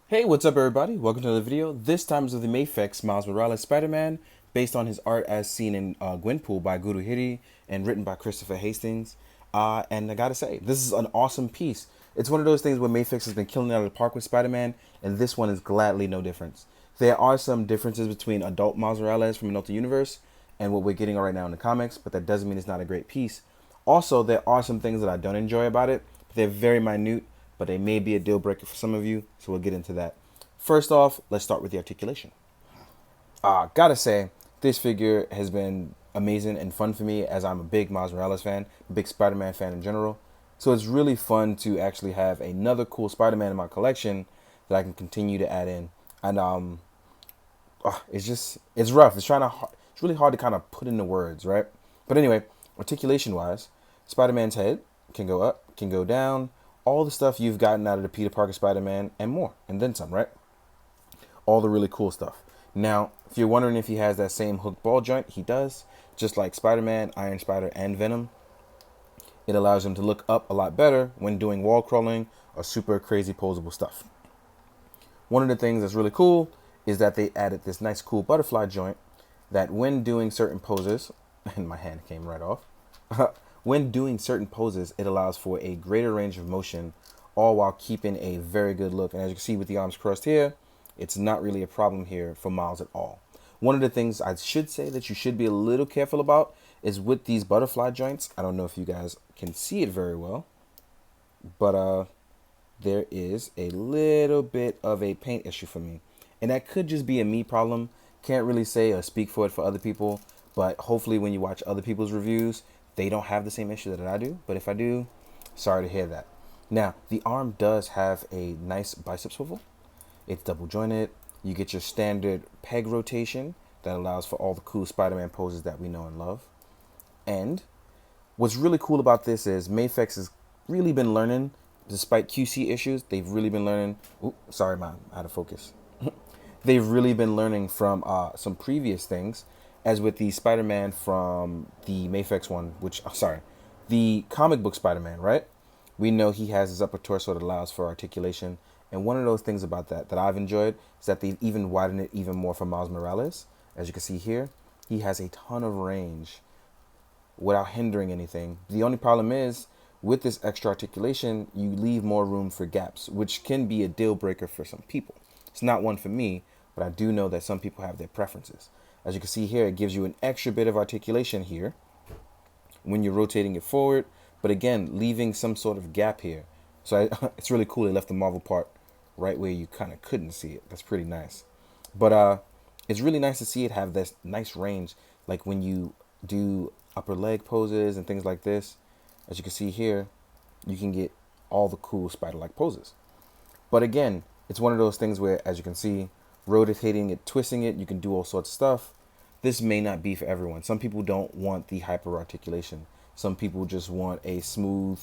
Hey, what's up everybody? Welcome to another video. This time is of the Mafex Miles Morales Spider-Man, based on his art as seen in Gwenpool by Guruhiri and written by Christopher Hastings. And I gotta say, this is an awesome piece. It's one of those things where Mafex has been killing it out of the park with Spider-Man, and this one is gladly no difference. There are some differences between adult Miles Morales from Another Universe and what we're getting right now in the comics, but that doesn't mean it's not a great piece. Also, there are some things that I don't enjoy about it, but they're very minute, but they may be a deal breaker for some of you, so we'll get into that. First off, let's start with the articulation. Gotta say, this figure has been amazing and fun for me as I'm a big Miles Morales fan, a big Spider-Man fan in general. So it's really fun to actually have another cool Spider-Man in my collection that I can continue to add in. And it's rough. It's really hard to kind of put into words, right? But anyway, articulation wise, Spider-Man's head can go up, can go down, all the stuff you've gotten out of the Peter Parker Spider-Man and more, and then some, right? All the really cool stuff. Now, if you're wondering if he has that same hook ball joint, he does. Just like Spider-Man, Iron Spider, and Venom, it allows him to look up a lot better when doing wall crawling or super crazy posable stuff. One of the things that's really cool is that they added this nice cool butterfly joint that when doing certain poses, and my hand came right off, when doing certain poses, it allows for a greater range of motion, all while keeping a very good look. And as you can see with the arms crossed here, it's not really a problem here for Miles at all. One of the things I should say that you should be a little careful about is with these butterfly joints. I don't know if you guys can see it very well, but there is a little bit of a paint issue for me. And that could just be a me problem. Can't really say or speak for it for other people, but hopefully when you watch other people's reviews, they don't have the same issue that I do. But if I do, sorry to hear that. Now, the arm does have a nice bicep swivel. It's double jointed. You get your standard peg rotation that allows for all the cool Spider-Man poses that we know and love. And what's really cool about this is Mafex has really been learning, despite QC issues, they've really been learning. Ooh, sorry, man, out of focus. They've really been learning from some previous things, as with the Spider-Man from the Mafex one, the comic book Spider-Man, right? We know he has his upper torso that allows for articulation. And one of those things about that I've enjoyed is that they've even widened it even more for Miles Morales. As you can see here, he has a ton of range without hindering anything. The only problem is with this extra articulation, you leave more room for gaps, which can be a deal breaker for some people. It's not one for me, but I do know that some people have their preferences. As you can see here, it gives you an extra bit of articulation here when you're rotating it forward, but again, leaving some sort of gap here. So it's really cool they left the Marvel part right where you kind of couldn't see it. That's pretty nice. But it's really nice to see it have this nice range, like when you do upper leg poses and things like this. As you can see here, you can get all the cool spider-like poses. But again, it's one of those things where, as you can see, rotating it, twisting it, you can do all sorts of stuff. This may not be for everyone. Some people don't want the hyper articulation. Some people just want a smooth,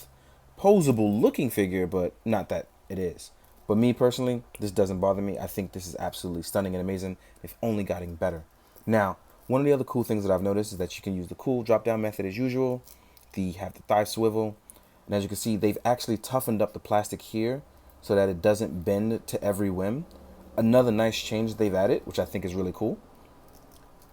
posable looking figure, but not that it is. But me personally, this doesn't bother me. I think this is absolutely stunning and amazing, if only getting better. Now, one of the other cool things that I've noticed is that you can use the cool drop down method as usual. Have the thigh swivel. And as you can see, they've actually toughened up the plastic here so that it doesn't bend to every whim. Another nice change they've added, which I think is really cool.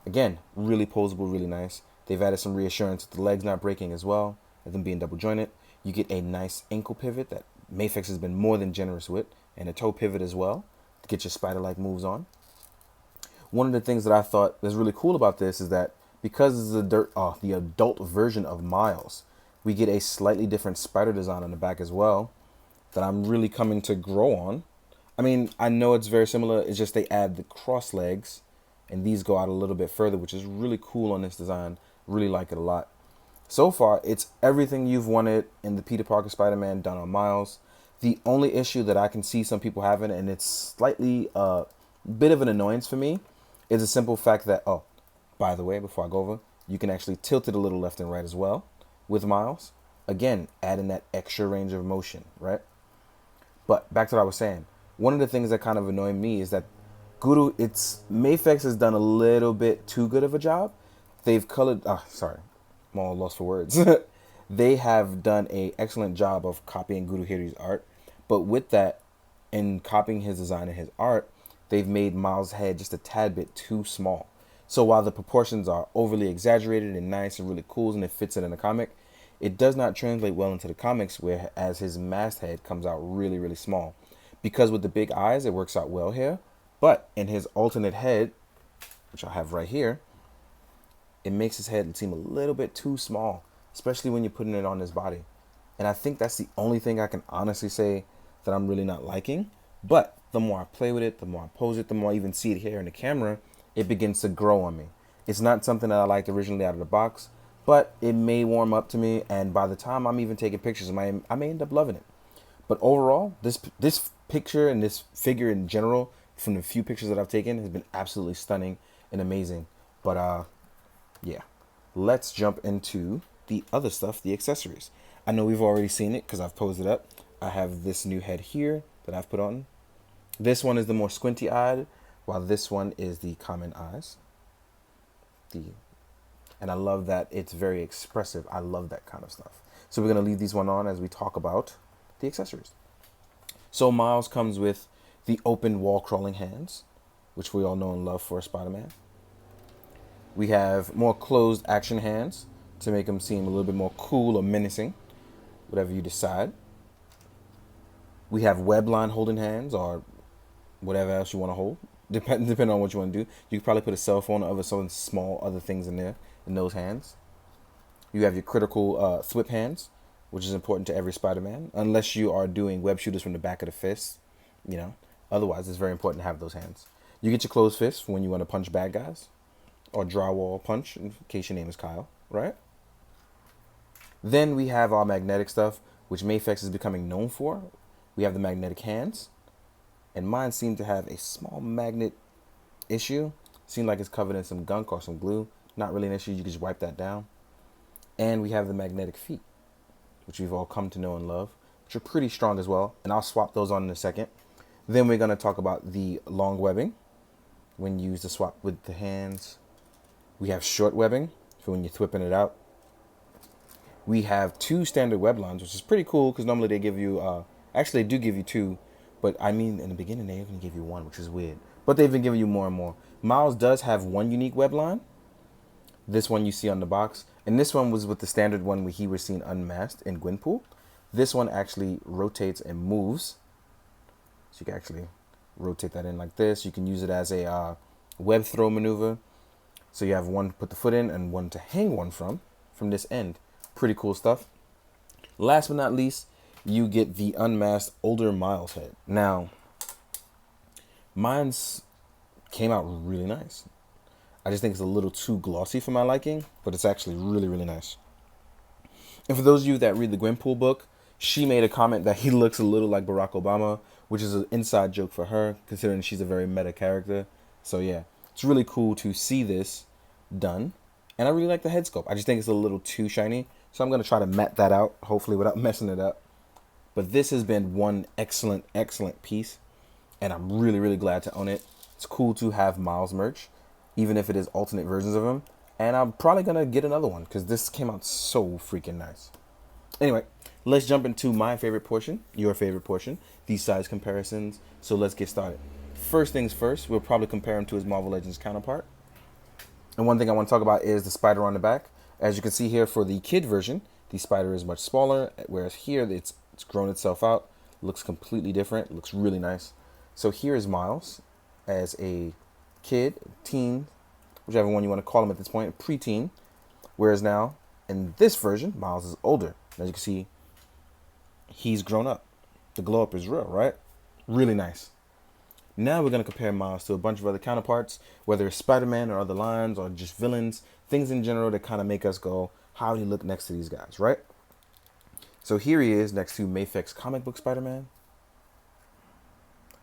Again, really posable, really nice. They've added some reassurance with the legs not breaking as well, and them being double jointed. You get a nice ankle pivot that Mafex has been more than generous with, and a toe pivot as well to get your spider-like moves on. One of the things that I thought was really cool about this is that because this is the adult version of Miles, we get a slightly different spider design on the back as well that I'm really coming to grow on. I mean, I know it's very similar. It's just they add the cross legs, and these go out a little bit further, which is really cool on this design. Really like it a lot. So far, it's everything you've wanted in the Peter Parker Spider-Man done on Miles. The only issue that I can see some people having, and it's slightly a bit of an annoyance for me, is the simple fact that, oh, by the way, before I go over, you can actually tilt it a little left and right as well with Miles. Again, adding that extra range of motion, right? But back to what I was saying. One of the things that kind of annoy me is that Mafex has done a little bit too good of a job. They've colored, I'm all lost for words. They have done an excellent job of copying Guruhiri's art. But with that, in copying his design and his art, they've made Miles' head just a tad bit too small. So while the proportions are overly exaggerated and nice and really cool and it fits it in the comic, it does not translate well into the comics, whereas his masked head comes out really, really small. Because with the big eyes, it works out well here. But in his alternate head, which I have right here, it makes his head seem a little bit too small, especially when you're putting it on his body. And I think that's the only thing I can honestly say that I'm really not liking. But the more I play with it, the more I pose it, the more I even see it here in the camera, it begins to grow on me. It's not something that I liked originally out of the box, but it may warm up to me, and by the time I'm even taking pictures, I may end up loving it. But overall, this picture and this figure in general, from the few pictures that I've taken, has been absolutely stunning and amazing. But yeah, let's jump into the other stuff, the accessories. I know we've already seen it because I've posed it up. I have this new head here that I've put on. This one is the more squinty-eyed, while this one is the common eyes. And I love that it's very expressive. I love that kind of stuff. So we're going to leave these one on as we talk about the accessories. So Miles comes with the open wall crawling hands, which we all know and love for Spider-Man. We have more closed action hands to make him seem a little bit more cool or menacing, whatever you decide. We have web line holding hands or whatever else you want to hold, depending on what you want to do. You could probably put a cell phone or some small other things in there in those hands. You have your critical thwip hands, which is important to every Spider-Man, unless you are doing web shooters from the back of the fist, you know. Otherwise, it's very important to have those hands. You get your closed fists when you want to punch bad guys, or drywall punch, in case your name is Kyle, right? Then we have our magnetic stuff, which Mafex is becoming known for. We have the magnetic hands, and mine seem to have a small magnet issue. Seems like it's covered in some gunk or some glue. Not really an issue, you can just wipe that down. And we have the magnetic feet, which we've all come to know and love, which are pretty strong as well, and I'll swap those on in a second. Then we're going to talk about the long webbing, when used to swap with the hands. We have short webbing, for when you're thwipping it out. We have 2 standard web lines, which is pretty cool, because normally they give you, actually they do give you 2, but I mean, in the beginning they even give you 1, which is weird. But they've been giving you more and more. Miles does have 1 unique web line. This one you see on the box. And this one was with the standard one where he was seen unmasked in Gwenpool. This one actually rotates and moves. So you can actually rotate that in like this. You can use it as a web throw maneuver. So you have one to put the foot in and one to hang one from this end. Pretty cool stuff. Last but not least, you get the unmasked older Miles head. Now, mine's came out really nice. I just think it's a little too glossy for my liking, but it's actually really, really nice. And for those of you that read the Gwenpool book, she made a comment that he looks a little like Barack Obama, which is an inside joke for her, considering she's a very meta character. So yeah, it's really cool to see this done. And I really like the head sculpt. I just think it's a little too shiny. So I'm going to try to matte that out, hopefully without messing it up. But this has been one excellent, excellent piece. And I'm really, really glad to own it. It's cool to have Miles merch, even if it is alternate versions of him. And I'm probably going to get another one because this came out so freaking nice. Anyway, let's jump into my favorite portion, your favorite portion, these size comparisons. So let's get started. First things first, we'll probably compare him to his Marvel Legends counterpart. And one thing I want to talk about is the spider on the back. As you can see here for the kid version, the spider is much smaller, whereas here it's grown itself out. Looks completely different. Looks really nice. So here is Miles as a kid, teen, whichever one you want to call him at this point, preteen. Whereas now, in this version, Miles is older. As you can see, he's grown up. The glow up is real, right? Really nice. Now we're going to compare Miles to a bunch of other counterparts, whether it's Spider-Man or other lines or just villains, things in general that kind of make us go, how would he look next to these guys, right? So here he is next to Maifix comic book Spider-Man.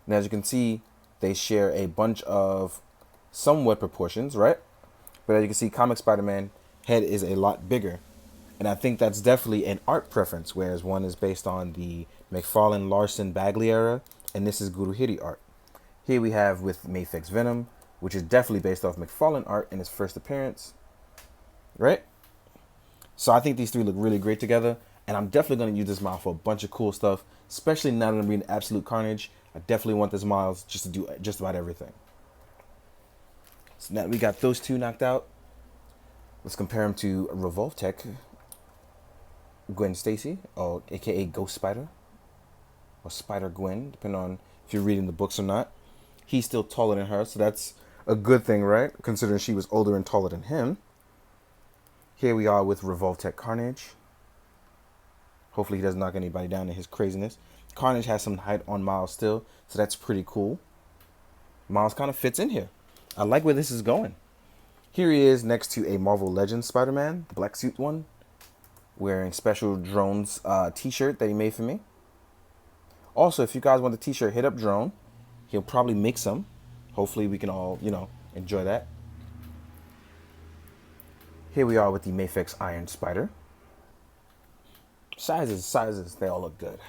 And as you can see, they share a bunch of somewhat proportions, right? But as you can see, comic Spider-Man head is a lot bigger. And I think that's definitely an art preference, whereas one is based on the McFarlane, Larson, Bagley era, and this is Guruhiri art. Here we have with Maifix Venom, which is definitely based off McFarlane art in his first appearance, right? So I think these three look really great together, and I'm definitely going to use this model for a bunch of cool stuff, especially now that I'm reading Absolute Carnage. I definitely want this Miles just to do just about everything. So now we got those two knocked out. Let's compare them to Revoltech Gwen Stacy, or aka Ghost Spider, or Spider Gwen, depending on if you're reading the books or not. He's still taller than her, so that's a good thing, right? Considering she was older and taller than him. Here we are with Revoltech Carnage. Hopefully he doesn't knock anybody down in his craziness. Carnage has some height on Miles still, so that's pretty cool. Miles kind of fits in here. I like where this is going. Here he is next to a Marvel Legends Spider-Man, the black suit one, wearing Special Drone's t-shirt that he made for me. Also, if you guys want the t-shirt, hit up Drone. He'll probably make some. Hopefully we can all, enjoy that. Here we are with the Mafex Iron Spider. Sizes, they all look good.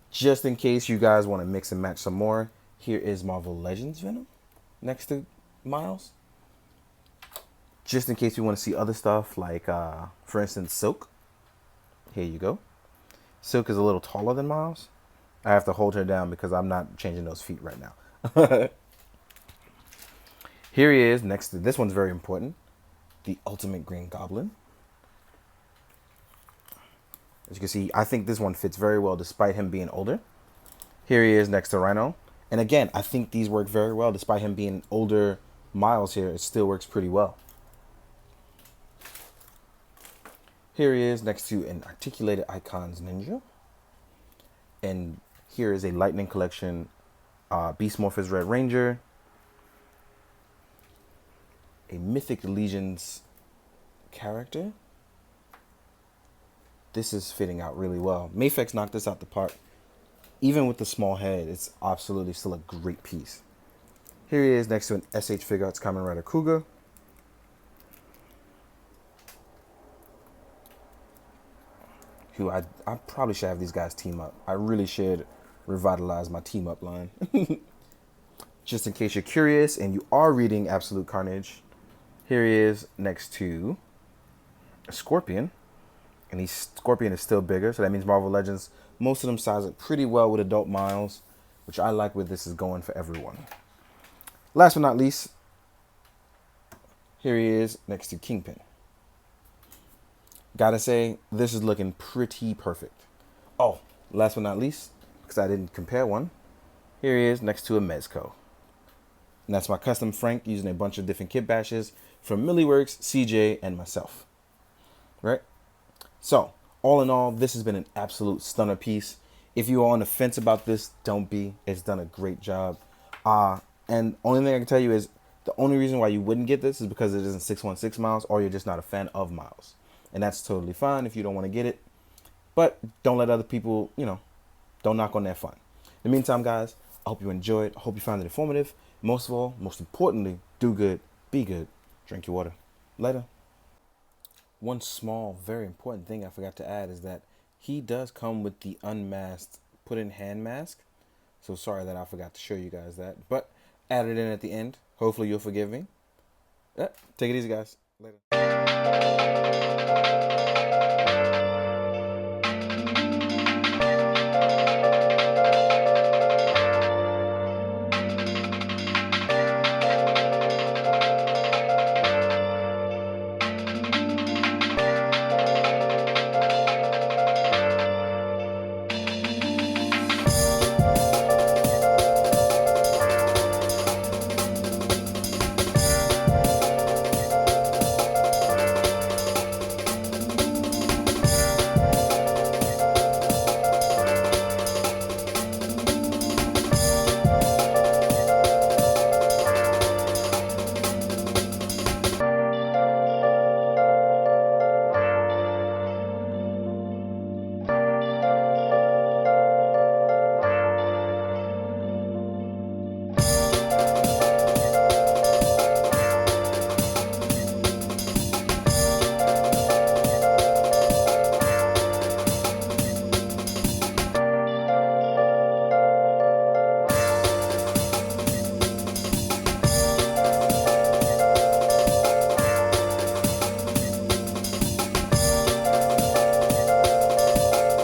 Just in case you guys want to mix and match some more, here is Marvel Legends Venom next to Miles. Just in case you want to see other stuff like, for instance, Silk. Here you go. Silk is a little taller than Miles. I have to hold her down because I'm not changing those feet right now. Here he is next to, this one's very important, the Ultimate Green Goblin. As you can see, I think this one fits very well despite him being older. Here he is next to Rhino. And again, I think these work very well despite him being older Miles here. It still works pretty well. Here he is next to an Articulated Icons Ninja. And here is a Lightning Collection Beast Morphers Red Ranger. A Mythic Legions character. This is fitting out really well. Mafex knocked this out the park. Even with the small head, it's absolutely still a great piece. Here he is next to an SH Figure Arts Kamen Rider Kuga. Who I probably should have these guys team up. I really should revitalize my team up line. Just in case you're curious and you are reading Absolute Carnage, here he is next to a Scorpion. And Scorpion is still bigger, so that means Marvel Legends, most of them size up pretty well with adult Miles, which I like where this is going for everyone. Last but not least, here he is next to Kingpin. Gotta say, this is looking pretty perfect. Oh, last but not least, because I didn't compare one, here he is next to a Mezco. And that's my custom Frank using a bunch of different kit bashes from Milliworks, CJ, and myself. Right? So, all in all, this has been an absolute stunner piece. If you are on the fence about this, don't be. It's done a great job. And only thing I can tell you is the only reason why you wouldn't get this is because it isn't 616 Miles or you're just not a fan of Miles. And that's totally fine if you don't want to get it. But don't let other people, don't knock on their fun. In the meantime, guys, I hope you enjoyed. I hope you found it informative. Most of all, most importantly, do good, be good, drink your water. Later. One small, very important thing I forgot to add is that he does come with the unmasked put-in hand mask. So sorry that I forgot to show you guys that. But added in at the end. Hopefully you'll forgive me. Take it easy, guys. Later.